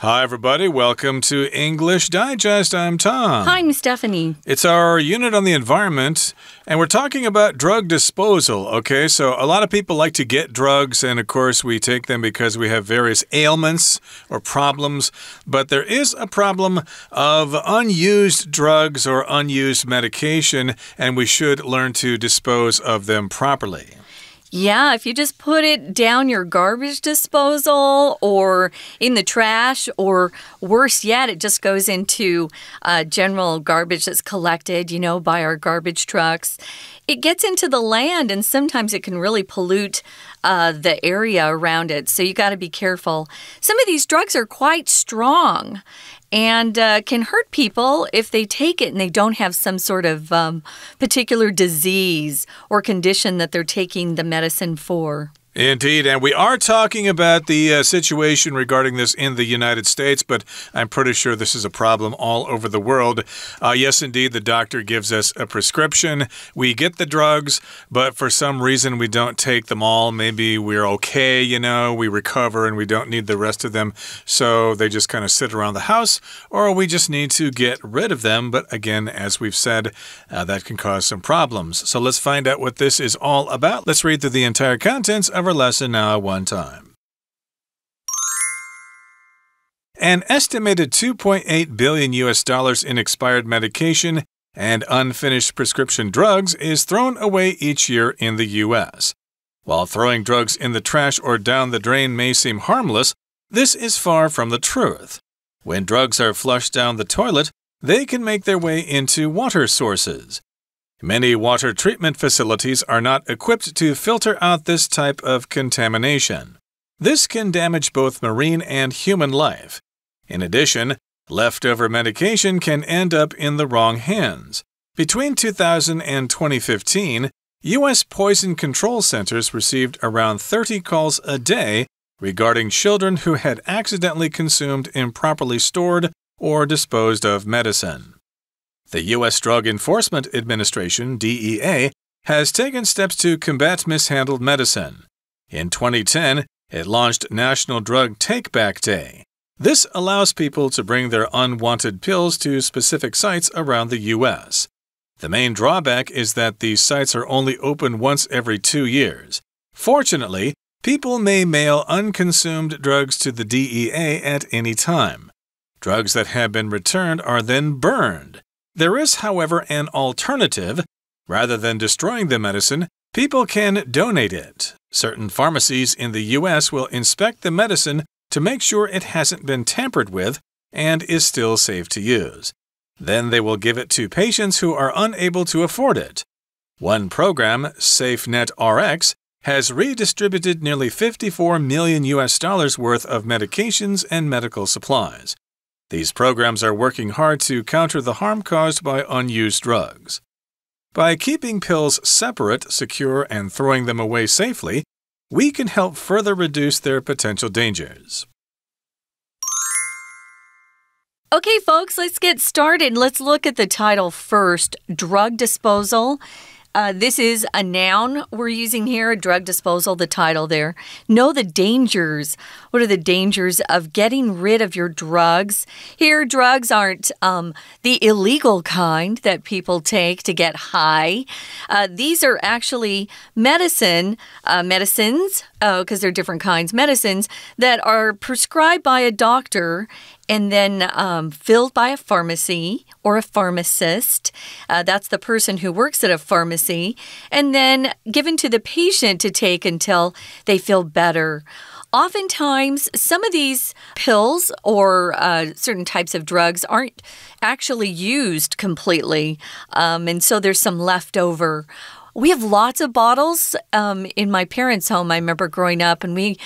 Hi, everybody. Welcome to English Digest. I'm Tom. Hi, I'm Stephanie. It's our unit on the environment, and we're talking about drug disposal, okay? So a lot of people like to get drugs, and of course we take them because we have various ailments or problems, but there is a problem of unused drugs or unused medication, and we should learn to dispose of them properly. Yeah, if you just put it down your garbage disposal or in the trash, or worse yet, it just goes into general garbage that's collected, by our garbage trucks. It gets into the land, and sometimes it can really pollute the area around it. So you got to be careful. Some of these drugs are quite strong and can hurt people if they take it and they don't have some sort of particular disease or condition that they're taking the medicine for. Indeed, and we are talking about the situation regarding this in the United States, but I'm pretty sure this is a problem all over the world. Yes, indeed, the doctor gives us a prescription. We get the drugs, but for some reason we don't take them all. Maybe we're okay, we recover and we don't need the rest of them, so they just kind of sit around the house, or we just need to get rid of them. But again, as we've said, that can cause some problems. So let's find out what this is all about. Let's read through the entire contents of our lesson now one time. An estimated $2.8 billion in expired medication and unfinished prescription drugs is thrown away each year in the U.S. While throwing drugs in the trash or down the drain may seem harmless, this is far from the truth. When drugs are flushed down the toilet, they can make their way into water sources. Many water treatment facilities are not equipped to filter out this type of contamination. This can damage both marine and human life. In addition, leftover medication can end up in the wrong hands. Between 2000 and 2015, U.S. poison control centers received around 30 calls a day regarding children who had accidentally consumed improperly stored or disposed of medicine. The U.S. Drug Enforcement Administration, DEA, has taken steps to combat mishandled medicine. In 2010, it launched National Drug Take-Back Day. This allows people to bring their unwanted pills to specific sites around the U.S. The main drawback is that these sites are only open once every 2 years. Fortunately, people may mail unconsumed drugs to the DEA at any time. Drugs that have been returned are then burned. There is, however, an alternative. Rather than destroying the medicine, people can donate it. Certain pharmacies in the U.S. will inspect the medicine to make sure it hasn't been tampered with and is still safe to use. Then they will give it to patients who are unable to afford it. One program, SafeNet RX, has redistributed nearly $54 million worth of medications and medical supplies. These programs are working hard to counter the harm caused by unused drugs. By keeping pills separate, secure, and throwing them away safely, we can help further reduce their potential dangers. Okay, folks, let's get started. Let's look at the title first, drug disposal. This is a noun we're using here, drug disposal, the title there. Know the dangers. What are the dangers of getting rid of your drugs? Here, drugs aren't the illegal kind that people take to get high. These are actually medicines, because they're different kinds, medicines that are prescribed by a doctor and then filled by a pharmacy or a pharmacist. That's the person who works at a pharmacy, and then given to the patient to take until they feel better. Oftentimes, some of these pills or certain types of drugs aren't actually used completely, and so there's some leftover. We have lots of bottles in my parents' home. I remember growing up, and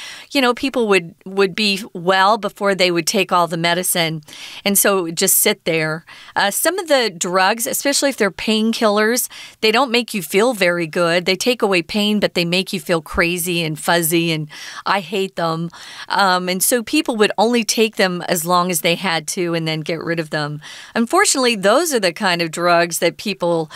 people would be well before they would take all the medicine, and so it would just sit there. Some of the drugs, especially if they're painkillers, they don't make you feel very good. They take away pain, but they make you feel crazy and fuzzy, and I hate them. And so people would only take them as long as they had to and then get rid of them. Unfortunately, those are the kind of drugs that people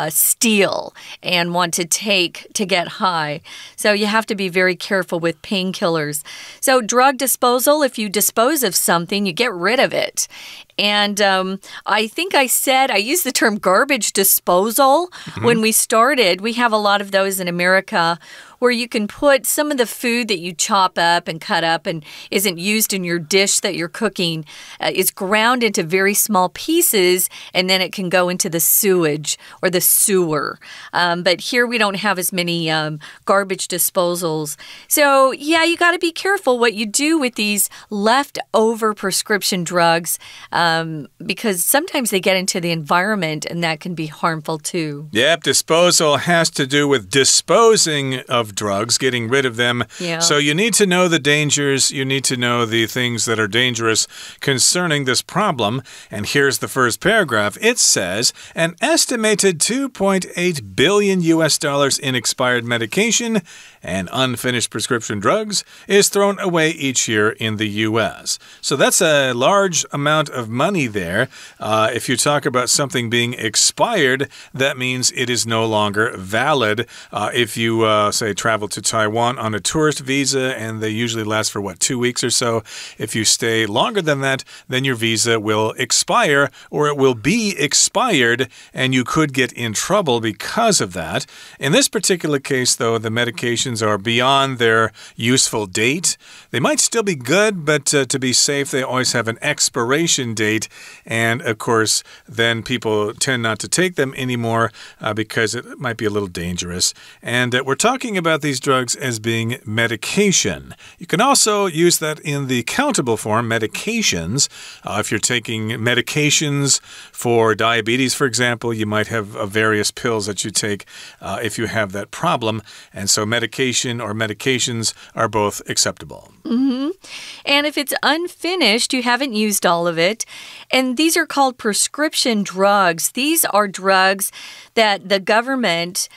steal and want to take to get high. So you have to be very careful with painkillers. So drug disposal, if you dispose of something, you get rid of it. And I think I used the term garbage disposal when we started. We have a lot of those in America where you can put some of the food that you chop up and cut up and isn't used in your dish that you're cooking is ground into very small pieces, and then it can go into the sewage or the sewer. But here we don't have as many garbage disposals. So, yeah, you got to be careful what you do with these leftover prescription drugs because sometimes they get into the environment, and that can be harmful too. Yep, disposal has to do with disposing of drugs, getting rid of them. Yeah. So you need to know the dangers. You need to know the things that are dangerous concerning this problem. And here's the first paragraph. It says, an estimated $2.8 billion in expired medication and unfinished prescription drugs is thrown away each year in the U.S. So that's a large amount of money there. If you talk about something being expired, that means it is no longer valid. If you, say, travel to Taiwan on a tourist visa, and they usually last for, 2 weeks or so, if you stay longer than that, then your visa will expire, or it will be expired, and you could get in trouble because of that. In this particular case, though, the medications are beyond their useful date. They might still be good, but to be safe, they always have an expiration date. And, of course, then people tend not to take them anymore because it might be a little dangerous. And we're talking about these drugs as being medication. You can also use that in the countable form, medications. If you're taking medications for diabetes, for example, you might have various pills that you take if you have that problem. And so medication or medications are both acceptable. And if it's unfinished, you haven't used all of it. And these are called prescription drugs. These are drugs that the government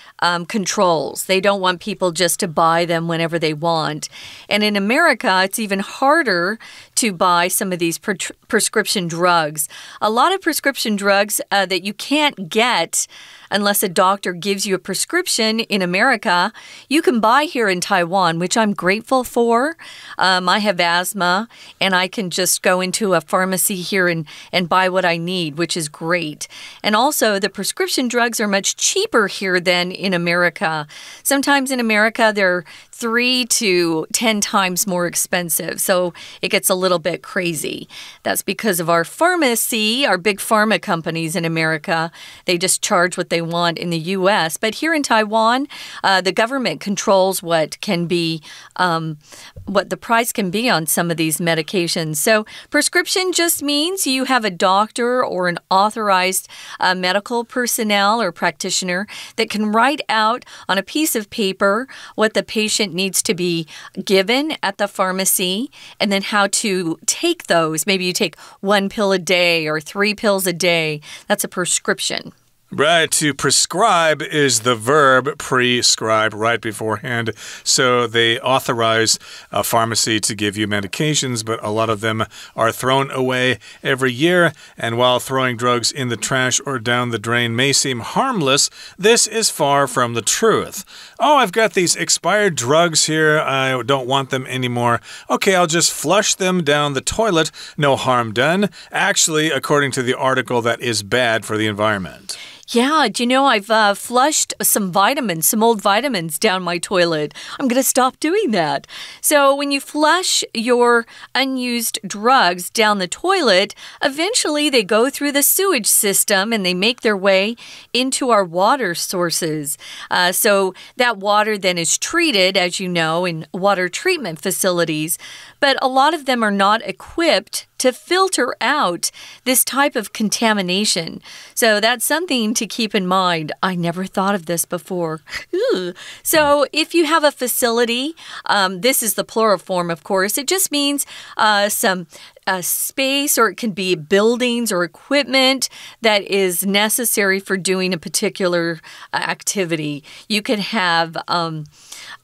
controls. They don't want people just to buy them whenever they want. And in America, it's even harder to buy some of these prescription drugs. A lot of prescription drugs that you can't get unless a doctor gives you a prescription in America, you can buy here in Taiwan, which I'm grateful for. I have asthma, and I can just go into a pharmacy here and buy what I need, which is great. And also, the prescription drugs are much cheaper here than in America. Sometimes in America, they're 3 to 10 times more expensive, so it gets a little bit crazy. That's because of our pharmacy, our big pharma companies in America. They just charge what they want in the U.S. But here in Taiwan, the government controls what can be, what the price can be on some of these medications. So prescription just means you have a doctor or an authorized medical personnel or practitioner that can write out on a piece of paper what the patient needs to be given at the pharmacy and then how to take those. Maybe you take 1 pill a day or 3 pills a day. That's a prescription. Right, to prescribe is the verb prescribe right beforehand. So they authorize a pharmacy to give you medications, but a lot of them are thrown away every year. And while throwing drugs in the trash or down the drain may seem harmless, this is far from the truth. Oh, I've got these expired drugs here. I don't want them anymore. Okay, I'll just flush them down the toilet. No harm done. Actually, according to the article, that is bad for the environment. Yeah, do you know, I've flushed some old vitamins down my toilet. I'm going to stop doing that. So when you flush your unused drugs down the toilet, eventually they go through the sewage system and they make their way into our water sources. So that water then is treated, as you know, in water treatment facilities. But a lot of them are not equipped to filter out this type of contamination. So that's something to keep in mind. I never thought of this before. So if you have a facility, this is the plural form, of course. It just means some space, or it can be buildings or equipment that is necessary for doing a particular activity. You could have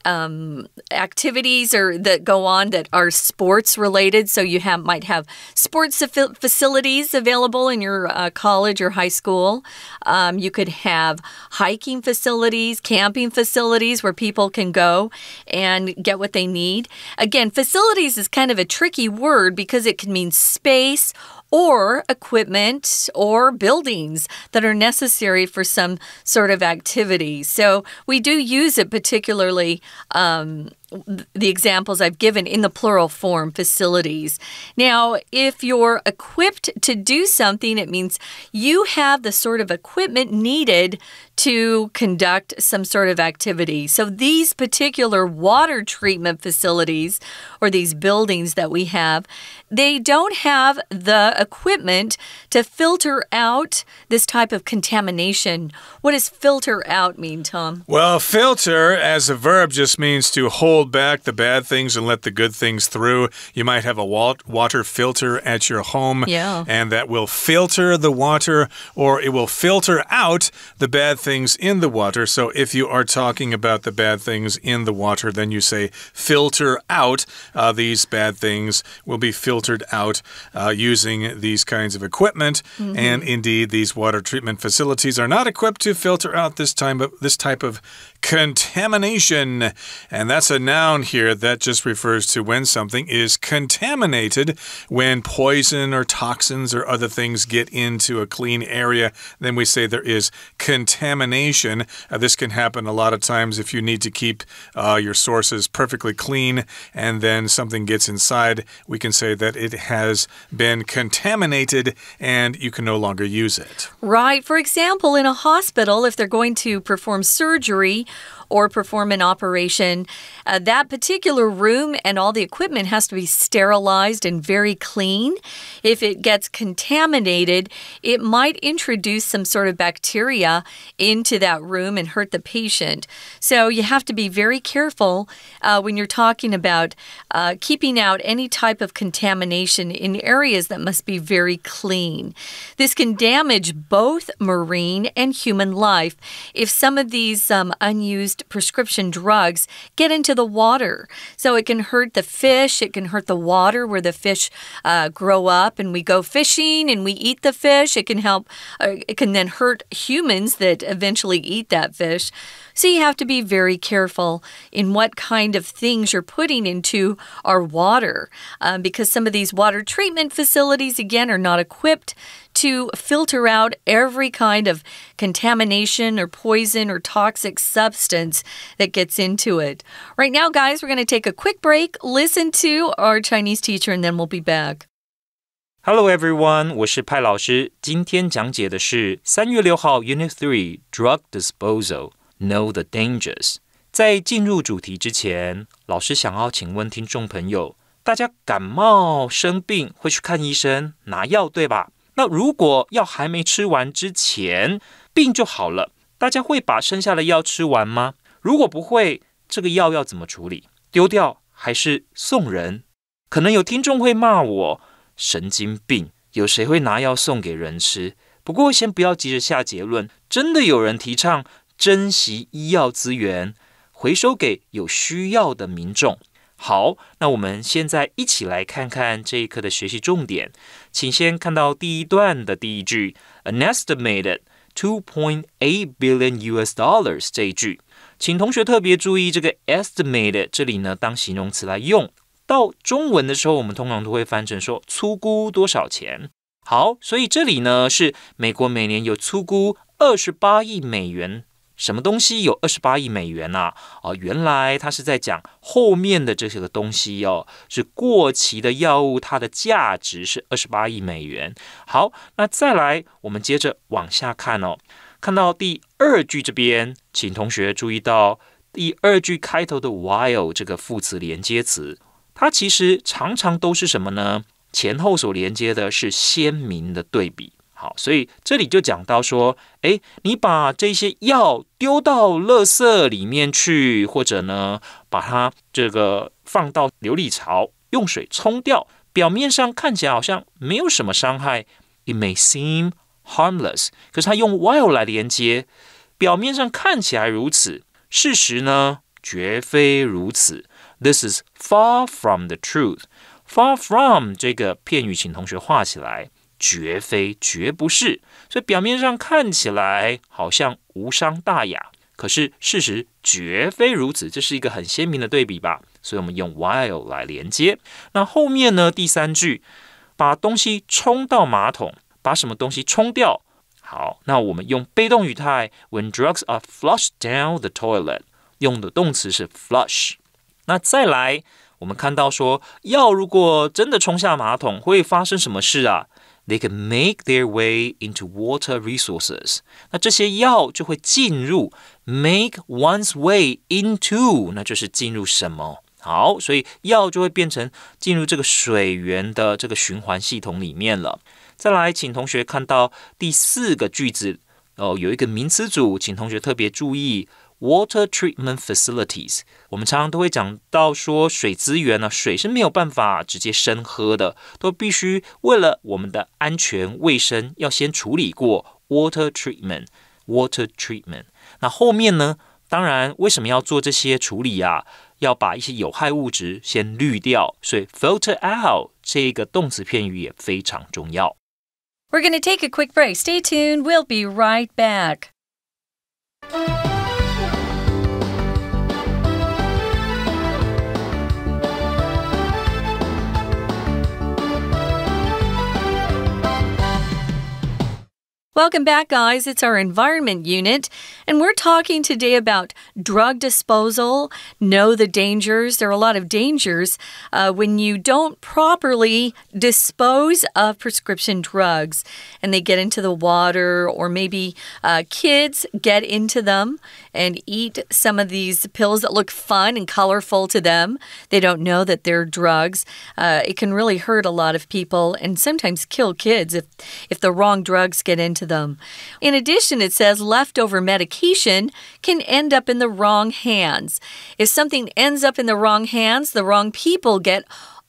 activities that go on that are sports related. So you might have sports facilities available in your college or high school. You could have hiking facilities, camping facilities where people can go and get what they need. Again, facilities is kind of a tricky word because it can mean space or equipment or buildings that are necessary for some sort of activity. So we do use it particularly the examples I've given in the plural form, facilities. Now, if you're equipped to do something, it means you have the sort of equipment needed to conduct some sort of activity. So these particular water treatment facilities or these buildings that we have, they don't have the equipment to filter out this type of contamination. What does filter out mean, Tom? Well, filter as a verb just means to hold back the bad things and let the good things through. You might have a water filter at your home, and that will filter the water, or it will filter out the bad things in the water. So if you are talking about the bad things in the water, then you say filter out. These bad things will be filtered out using these kinds of equipment. And indeed, these water treatment facilities are not equipped to filter out this type of contamination. And that's a noun here that just refers to when something is contaminated, when poison or toxins or other things get into a clean area, then we say there is contamination. This can happen a lot of times if you need to keep your sources perfectly clean and then something gets inside, we can say that it has been contaminated and you can no longer use it. Right. For example, in a hospital, if they're going to perform surgery or perform an operation, that particular room and all the equipment has to be sterilized and very clean. If it gets contaminated, it might introduce some sort of bacteria into that room and hurt the patient. So you have to be very careful when you're talking about keeping out any type of contamination in areas that must be very clean. This can damage both marine and human life if some of these unused prescription drugs get into the water. So it can hurt the fish, it can hurt the water where the fish grow up and we go fishing and we eat the fish. It can then hurt humans that eventually eat that fish. So you have to be very careful in what kind of things you're putting into our water because some of these water treatment facilities, again, are not equipped to filter out every kind of contamination or poison or toxic substance that gets into it. Right now, guys, we're going to take a quick break, listen to our Chinese teacher, and then we'll be back. Hello everyone, 我是派老师。今天讲解的是3月6号 Unit 3 Drug Disposal。Know the dangers. 在进入主题之前，老师想要请问听众朋友，大家感冒生病会去看医生拿药对吧？那如果药还没吃完之前病就好了，大家会把剩下的药吃完吗？如果不会，这个药要怎么处理？丢掉还是送人？可能有听众会骂我神经病，有谁会拿药送给人吃？不过先不要急着下结论，真的有人提倡珍惜医药资源，回收给有需要的民众。好，那我们现在一起来看看这一课的学习重点。请先看到第一段的第一句 An estimated $2.8 billion 这一句，请同学特别注意这个 estimated 这里呢当形容词来用，到中文的时候我们通常都会翻成说粗估多少钱。好，所以这里呢是美国每年有粗估28亿美元。什么东西有28亿美元啊？原来他是在讲后面的这些个东西哦，是过期的药物，它的价值是28亿美元。好，那再来，我们接着往下看哦。看到第二句这边，请同学注意到第二句开头的 while 这个副词连接词，它其实常常都是什么呢？前后所连接的是鲜明的对比。好，所以这里就讲到说，你把这些药丢到垃圾里面去，或者呢，把它这个放到流理槽，用水冲掉，表面上看起来好像没有什么伤害 ，it may seem harmless， 可是它用 while 来连接，表面上看起来如此，事实呢绝非如此。This is far from the truth。Far from 这个片语，请同学画起来。绝非，绝不是，所以表面上看起来好像无伤大雅，可是事实绝非如此，这是一个很鲜明的对比吧？所以我们用 while 来连接。那后面呢？第三句，把东西冲到马桶，把什么东西冲掉？好，那我们用被动语态 ，When drugs are flushed down the toilet， 用的动词是 flush。那再来，我们看到说，药如果真的冲下马桶，会发生什么事啊？They can make their way into water resources。 那这些药就会进入 make one's way into， 那就是进入什么？好，所以药就会变成进入这个水源的这个循环系统里面了。再来，请同学看到第四个句子有一个名词组，请同学特别注意。Water treatment facilities， 我们常常都会讲到说水资源呢，水是没有办法直接生喝的，都必须为了我们的安全卫生，要先处理过 water treatment。那后面呢，当然为什么要做这些处理啊？要把一些有害物质先滤掉，所以 filter out 这个动词片语也非常重要。We're going to take a quick break. Stay tuned. We'll be right back. Welcome back, guys. It's our environment unit, and we're talking today about drug disposal. Know the dangers. There are a lot of dangers when you don't properly dispose of prescription drugs, and they get into the water, or maybe kids get into them and eat some of these pills that look fun and colorful to them. They don't know that they're drugs. It can really hurt a lot of people and sometimes kill kids if the wrong drugs get into them. In addition, it says leftover medication can end up in the wrong hands. If something ends up in the wrong hands, the wrong people get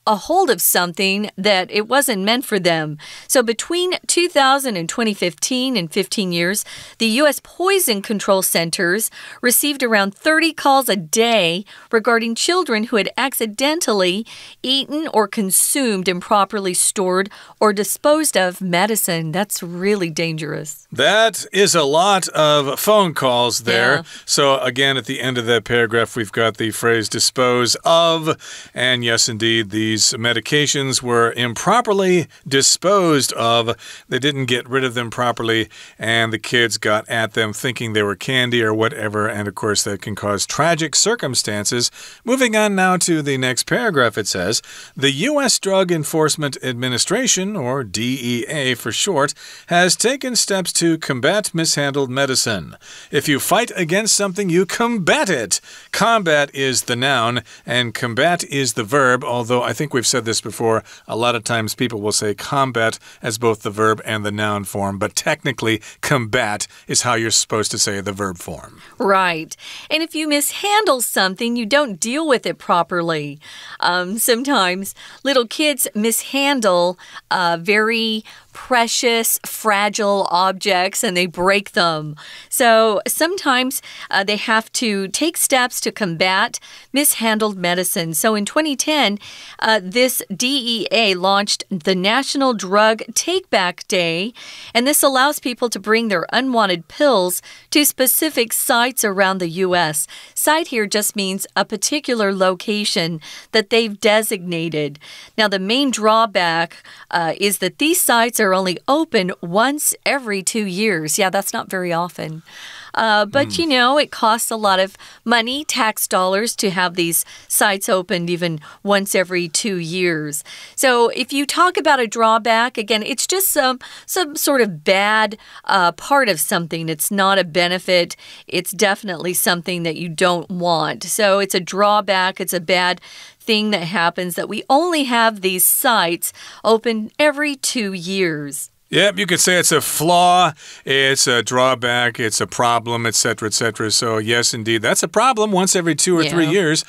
a hold of something that it wasn't meant for them. So between 2000 and 2015, in 15 years, the U.S. Poison Control Centers received around 30 calls a day regarding children who had accidentally eaten or consumed improperly stored or disposed of medicine. That's really dangerous. That is a lot of phone calls there. Yeah. So again, at the end of that paragraph, we've got the phrase dispose of, and yes, indeed, these medications were improperly disposed of. They didn't get rid of them properly, and the kids got at them thinking they were candy or whatever, and of course that can cause tragic circumstances. Moving on now to the next paragraph, it says, the U.S. Drug Enforcement Administration, or DEA for short, has taken steps to combat mishandled medicine. If you fight against something, you combat it. Combat is the noun, and combat is the verb, although I think we've said this before. A lot of times people will say combat as both the verb and the noun form, but technically combat is how you're supposed to say the verb form. Right. And if you mishandle something, you don't deal with it properly. Sometimes little kids mishandle very precious, fragile objects and they break them. So sometimes they have to take steps to combat mishandled medicine. So in 2010, this DEA launched the National Drug Take-Back Day, and this allows people to bring their unwanted pills to specific sites around the U.S. Site here just means a particular location that they've designated. Now, the main drawback is that these sites are only open once every 2 years. Yeah, that's not very often. But, you know, it costs a lot of money, tax dollars, to have these sites opened even once every 2 years. So if you talk about a drawback, again, it's just some sort of bad part of something. It's not a benefit. It's definitely something that you don't want. So it's a drawback. It's a bad thing that happens, that we only have these sites open every 2 years. Yep, you could say it's a flaw, it's a drawback, it's a problem, etc., etc. So, yes, indeed, that's a problem once every 2 or 3 years.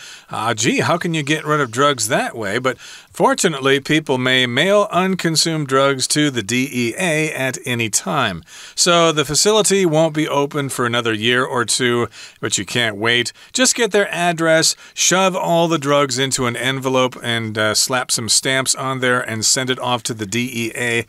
Gee, how can you get rid of drugs that way? But Fortunately, people may mail unconsumed drugs to the DEA at any time. So the facility won't be open for another year or two, but you can't wait. Just get their address, shove all the drugs into an envelope, and slap some stamps on there and send it off to the DEA.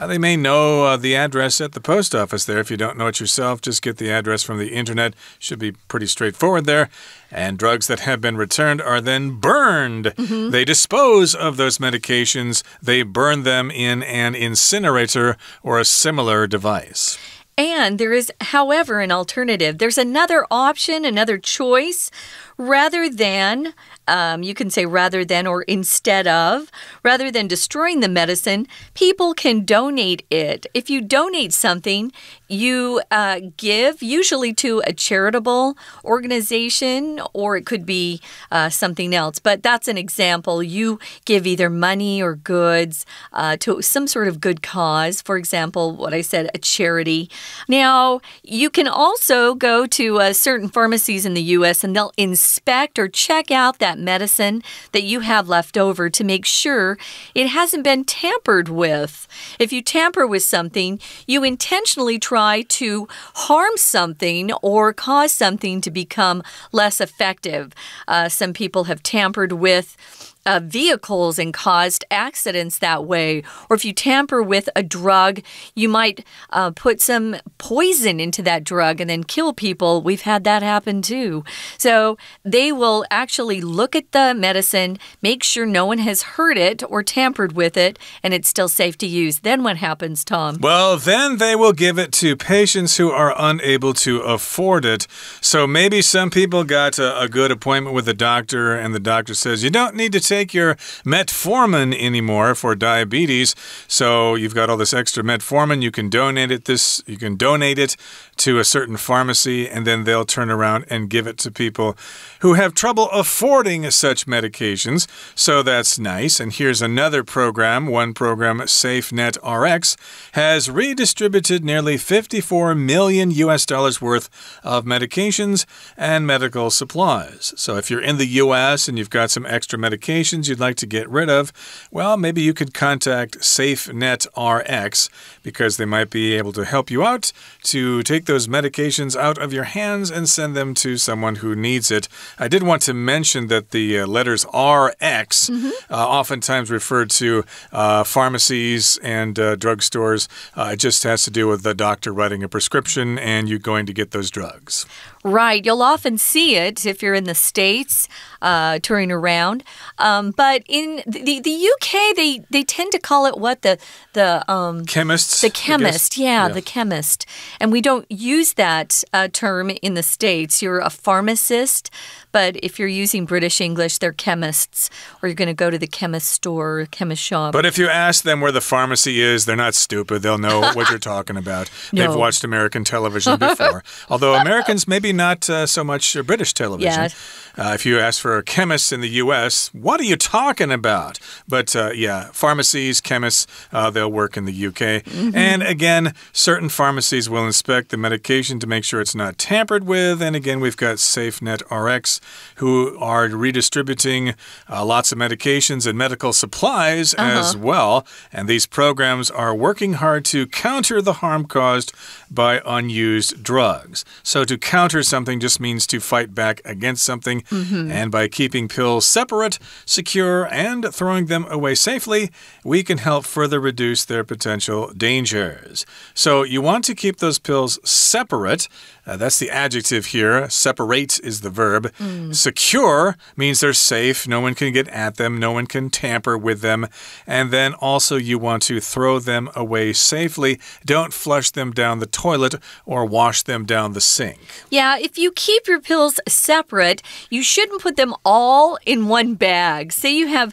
They may know the address at the post office there. If you don't know it yourself, just get the address from the internet. Should be pretty straightforward there. And drugs that have been returned are then burned. They dispose of those medications. They burn them in an incinerator or a similar device. And there is, however, an alternative. There's another option, another choice. Rather than, you can say rather than or instead of, rather than destroying the medicine, people can donate it. If you donate something, you give usually to a charitable organization, or it could be something else. But that's an example. You give either money or goods to some sort of good cause. For example, what I said, a charity. Now, you can also go to certain pharmacies in the U.S. and they'll inspect or check out that medicine that you have left over to make sure it hasn't been tampered with. If you tamper with something, you intentionally try to harm something or cause something to become less effective. Some people have tampered with vehicles and caused accidents that way. Or if you tamper with a drug, you might put some poison into that drug and then kill people. We've had that happen too. So they will actually look at the medicine, make sure no one has hurt it or tampered with it, and it's still safe to use. Then what happens, Tom? Well, then they will give it to patients who are unable to afford it. So maybe some people got a good appointment with a doctor, and the doctor says, you don't need to take your metformin anymore for diabetes. So you've got all this extra metformin. You can donate it to a certain pharmacy, and then they'll turn around and give it to people who have trouble affording such medications. So that's nice. And here's another program. One program, SafeNet RX, has redistributed nearly $54 million worth of medications and medical supplies. So if you're in the US and you've got some extra medications you'd like to get rid of, well, maybe you could contact SafeNet RX because they might be able to help you out to take those medications out of your hands and send them to someone who needs it. I did want to mention that the letters RX oftentimes refer to pharmacies and drugstores. It just has to do with the doctor writing a prescription and you going to get those drugs. Right. You'll often see it if you're in the States touring around. But in the UK, they tend to call it what? The chemists? The chemist. Yeah, the chemist. And we don't use that term in the States. You're a pharmacist. But if you're using British English, they're chemists. Or you're going to go to the chemist store, or chemist shop. But if you ask them where the pharmacy is, they're not stupid. They'll know what you're talking about. No. They've watched American television before. Although Americans maybe not so much British television. Yeah. If you ask for a chemist in the U.S., what are you talking about? But yeah, pharmacies, chemists, they'll work in the U.K. And again, certain pharmacies will inspect the medication to make sure it's not tampered with. And again, we've got SafeNet RX, who are redistributing lots of medications and medical supplies as well. And these programs are working hard to counter the harm caused by unused drugs. So to counter something just means to fight back against something. And by keeping pills separate, secure, and throwing them away safely, we can help further reduce their potential dangers. So you want to keep those pills separate. That's the adjective here. Separate is the verb. Secure means they're safe. No one can get at them. No one can tamper with them. And then also you want to throw them away safely. Don't flush them down the toilet or wash them down the sink. Yeah, if you keep your pills separate, you shouldn't put them all in one bag. Say you have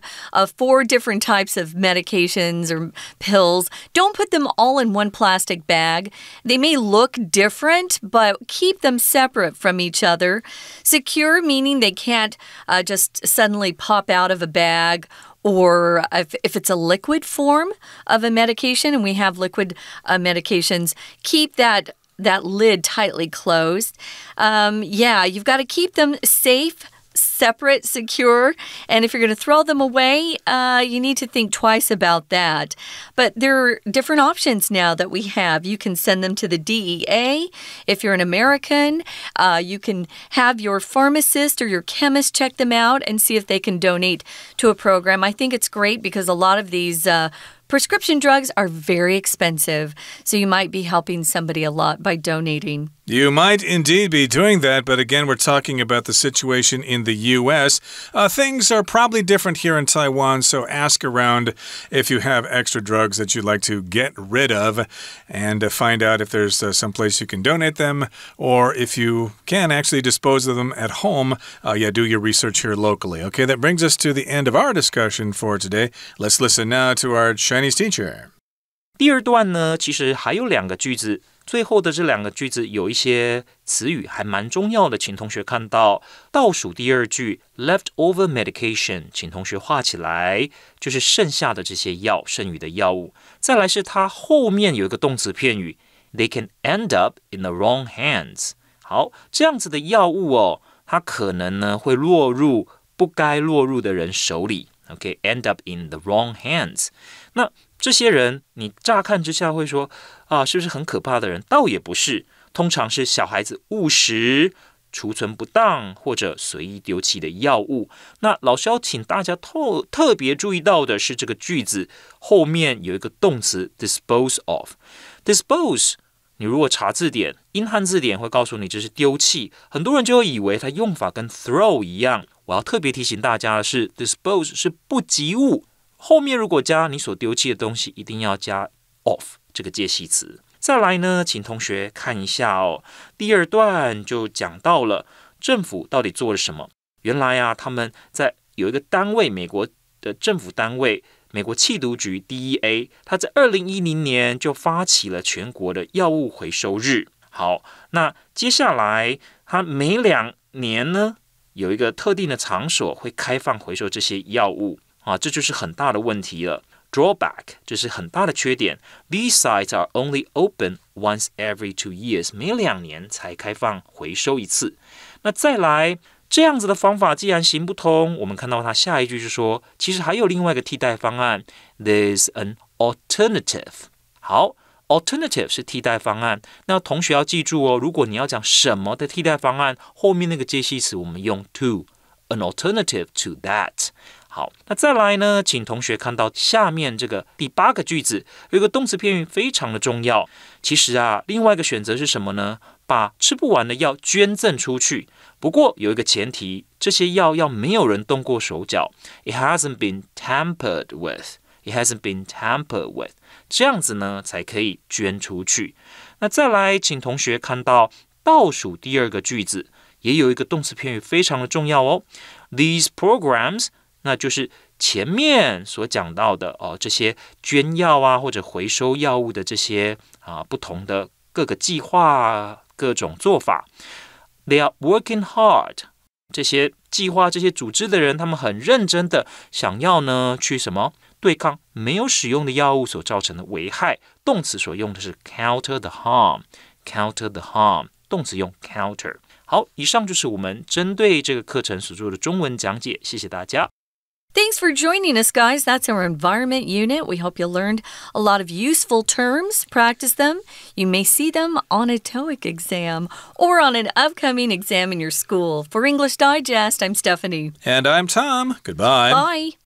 4 different types of medications or pills. Don't put them all in one plastic bag. They may look different, but keep them separate from each other. Secure, meaning they can't just suddenly pop out of a bag. Or if it's a liquid form of a medication, and we have liquid medications, keep that lid tightly closed. Yeah, you've got to keep them safe, separate, secure. And if you're going to throw them away, you need to think twice about that. But there are different options now that we have. You can send them to the DEA. If you're an American, you can have your pharmacist or your chemist check them out and see if they can donate to a program. I think it's great because a lot of these prescription drugs are very expensive, so you might be helping somebody a lot by donating. You might indeed be doing that, but again, we're talking about the situation in the U.S. Things are probably different here in Taiwan, so ask around if you have extra drugs that you'd like to get rid of and find out if there's some place you can donate them or if you can actually dispose of them at home. Do your research here locally. Okay, that brings us to the end of our discussion for today. Let's listen now to our Chinese teacher. 第二段呢，其实还有2个句子，最后的这2个句子有一些词语还蛮重要的，请同学看到倒数第2句 leftover medication， 请同学画起来，就是剩下的这些药，剩余的药物。再来是它后面有一个动词片语 ，they can end up in the wrong hands。好，这样子的药物哦，它可能呢会落入不该落入的人手里。OK，end up in the wrong hands。那这些人，你乍看之下会说是不是很可怕的人？倒也不是，通常是小孩子误食、储存不当或者随意丢弃的药物。那老师要请大家特别注意到的是，这个句子后面有一个动词 dispose of。dispose， 你如果查字典，英汉字典会告诉你这是丢弃，很多人就会以为它用法跟 throw 一样。我要特别提醒大家的是 ，dispose 是不及物，后面如果加你所丢弃的东西，一定要加 of 这个介系词。再来呢，请同学看一下哦，第2段就讲到了政府到底做了什么。原来啊，他们在有一个单位，美国的政府单位，美国缉毒局 DEA， 他在2010年就发起了全国的药物回收日。好，那接下来他每2年呢，有一个特定的场所会开放回收这些药物这就是很大的问题了。Drawback 就是很大的缺点。These sites are only open once every 2 years， 每2年才开放回收一次。那再来，这样子的方法既然行不通，我们看到它下一句是说，其实还有另外一个替代方案 ，There's an alternative。好。Alternative 是替代方案，那同学要记住哦，如果你要讲什么的替代方案，后面那个介系词我们用 to，an alternative to that。好，那再来呢，请同学看到下面这个第8个句子，有一个动词片语非常的重要。其实啊，另外一个选择是什么呢？把吃不完的药捐赠出去。不过有一个前提，这些药要没有人动过手脚 ，it hasn't been tampered with。It hasn't been tampered with， 这样子呢才可以捐出去。那再来，请同学看到倒数第2个句子，也有一个动词片语非常的重要哦。These programs， 那就是前面所讲到的这些捐药啊或者回收药物的这些不同的各个计划、各种做法。They are working hard。这些计划、这些组织的人，他们很认真的想要呢去什么？对抗没有使用的药物所造成的危害。动词所用的是 counter the harm，counter the harm， 动词用 counter。好，以上就是我们针对这个课程所做的中文讲解，谢谢大家。Thanks for joining us, guys. That's our environment unit. We hope you learned a lot of useful terms. Practice them. You may see them on a TOEIC exam or on an upcoming exam in your school. For English Digest, I'm Stephanie. And I'm Tom. Goodbye. Bye.